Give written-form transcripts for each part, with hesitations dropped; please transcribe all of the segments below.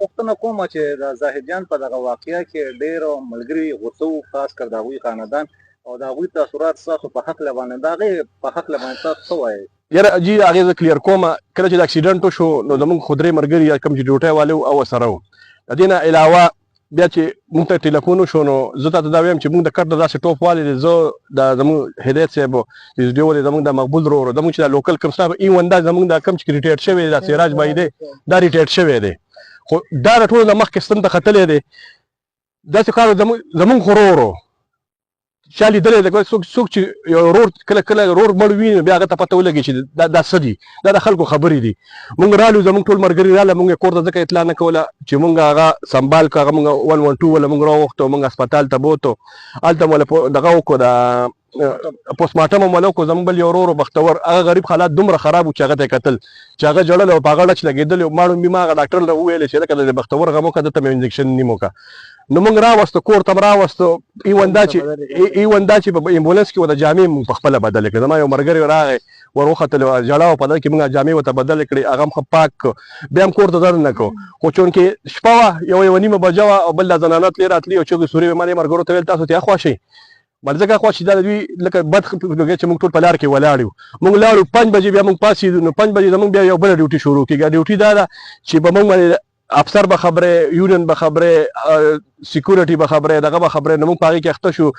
پوښتنه کومه چې د زاهد جان په دغه واقعه کې ډېر ملګري غوسه وو، خاص کر د هغوی خاندان او د هغوی تاثرات ستاسو په هکله باندې، د هغې په هکله باندې تاسو څه وایئ؟ یاره جی هغې زه کلیر کوم. کله چې د اکسیډنټ وشو نو زموږ خو درې ملګري کوم چې ډیوټۍ والي وو او ورسره وو. د دې نه علاوه بیا چې موږ ته ټلیفون وشو نو زه تاته دا وایم چې موږ د کټ د داسې ټوپ والي دی. زه د زموږ هدایت صاحب ویډیو ولې زموږ د مقبول ورور زموږ چې د لوکل کوم سټاف ایون دا زموږ د کوم چې ریټایر شوی دی د سراج بای دی دا ریټایر شوی دی، خو دا د ټولو نه مخکې ستن ته ختلی دی. داسې کار زموږ خو ورور چا لیدلی دی. څوک چې یو ورور کله کله ورور مړ وي بیا هغه ته پته ولګي چې دا څه دي، دا د خلکو خبرې دي. موږ رالو زموږ ټول ملګري راله، موږ یې کور ته ځکه اطلاع نه کوله چې موږ هغه سنبال کړو. هغه موږ 112 ولا موږ راوغوښتو، موږ هسپتال ته بوتو، هلته مو دغه وکړو د پوسټ مارټم مو وکړو. زموږ بل یو ورور بختور هغه غریب حالات دومره خراب وو چې هغه ته یې کتل چې هغه ژړل او په هغه ډچ لګېدل. ماړو مې ما هغه ډاکټر له وویل چې لکه د بختور غم وکړه دته مې انجکشن نیم وکړه. نو موږ راوستو کور ته راوستو. ایون دا چې په امبولانس کې و د جامې موږ په خپله بدلې کړې. زما یو ملګری راغی ور وختل ژړا په دغه کې موږ جامې ورته بدلې کړې، هغه هم ښه پاک کړو. بیا هم کور ته دننه کړو، خو چونکې شپه وه یوه نیمه بجه وه او بل دا زنانه تلې راتلې او چغې سورې وې. ما دې ملګرو ته ویل تاسو ته اخوا شئ، ځکه اخوا چې دا د دوی لکه بد چې موږ ټول په لار کې ولاړ یو. موږ لاړو 5 بجې بیا موږ پاڅېدو. نو 5 بجې زموږ بیا یو بله ډیوټي شروع کېږي. ډیوټي دا ده چې به موږ باندې افسر به خبرې، یونین به خبرې، سیکورټي به خبرې، دغه به خبرې. نو موږ په هغې کې اخته شو.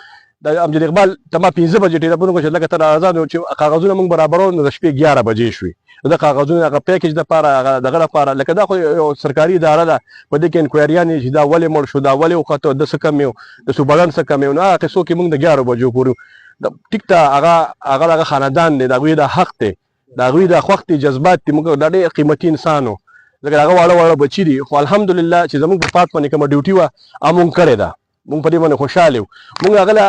د امجد اقبال ته ما 15 بجې ټلیفون وکړو چې لکه ته راځه، چې کاغذونه موږ برابرو. نو د شپې 11 بجې شوې. د کاغذونو هغه پیکج دپاره هغه دغه لپاره لکه دا خو یو سرکاري اداره ده، په دې کې انکوایریانې چې دا ولې مړ شو، دا ولې وختو، د څه کم یو، د صوبګان څه کم یو. نو هغه قصو کې موږ د 11 بجو پورې ټیک ته هغه دغه خاندان دی، د هغوی د حق دی، د هغوی د خوښ دي، جذبات دي. موږ دا ډېر قیمتي انسان و، ځکه هغه واړه واړه بچي دي. خو الحمدلله چې زموږ په پات باندې کومه ډیوټي وه هغه موږ کړې ده، موږ په دې باندې خوشحاله یو. موږ هغه له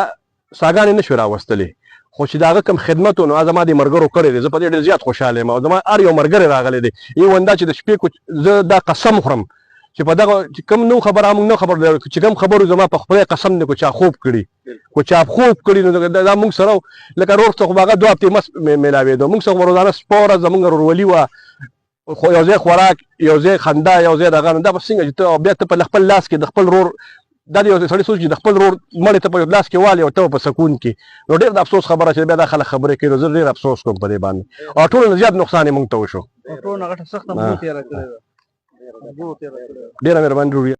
ساګانې نه شو راوستلی، خو چې د هغه کوم خدمت و نو هغه زما د ملګرو کړی دی. زه په دې ډېر زیات خوشحاله یم او زما هر یو ملګری راغلی دی. ایون دا چې د شپې زه دا قسم خورم چې په دغه کوم نو خبره موږ نه خبر لرو چې کوم خبرو زما په خدای قسم دی کو چا خوب کړي، کو چا خوب کړي. نو دا موږ سره لکه ورور څخه هغه 2 هفتې مس میلاوېدو. موږ څخه روزانه سپوره زموږ ورورولي وه، خو یو ځای خوراک، یو ځای خندا، یو ځای دغه. دا به څنګه چې ته بیا ته په خپل لاس کې د خپل ورور دا د یو سړي سوچ چې د خپل ورور مړی ته په لاس کې والي او ته په سکون کې. نو ډېر د افسوس خبره چې بیا دا خلک خبرې کوي. نو زه ډېر افسوس کوم په دې باندې او ټولو نه زیات نقصان یې موږ ته وشو. ډېره مهرباني.